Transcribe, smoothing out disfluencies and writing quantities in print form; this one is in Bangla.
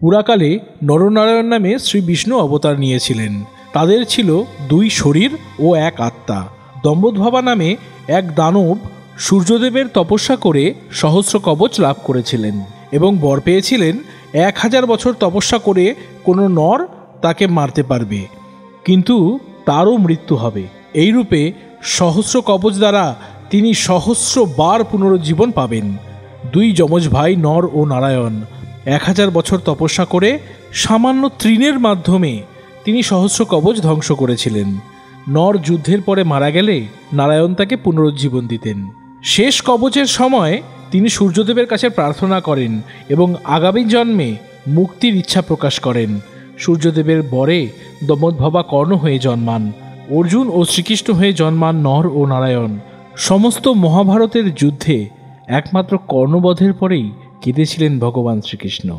পুরাকালে নরনারায়ণ নামে শ্রী বিষ্ণু অবতার নিয়েছিলেন। তাদের ছিল 2 শরীর ও 1 আত্মা। দম্বদ্ভাবা নামে এক দানব সূর্যদেবের তপস্যা করে সহস্র কবচ লাভ করেছিলেন এবং বর পেয়েছিলেন 1000 বছর তপস্যা করে কোনো নর তাকে মারতে পারবে, কিন্তু তারও মৃত্যু হবে। এই রূপে সহস্র কবচ দ্বারা তিনি সহস্রবার পুনরুজ্জীবন পাবেন। 2 যমজ ভাই নর ও নারায়ণ 1000 বছর তপস্যা করে সামান্য তৃণের মাধ্যমে তিনি সহস্র কবচ ধ্বংস করেছিলেন। নর যুদ্ধের পরে মারা গেলে নারায়ণ তাকে পুনরুজ্জীবন দিতেন। শেষ কবচের সময় তিনি সূর্যদেবের কাছে প্রার্থনা করেন এবং আগামী জন্মে মুক্তির ইচ্ছা প্রকাশ করেন। সূর্যদেবের বরে দম্বদ্ভাবা কর্ণ হয়ে জন্মান, অর্জুন ও শ্রীকৃষ্ণ হয়ে জন্মান নর ও নারায়ণ। সমস্ত মহাভারতের যুদ্ধে একমাত্র কর্ণবধের পরেই কেঁদেছিলেন ভগবান শ্রীকৃষ্ণ।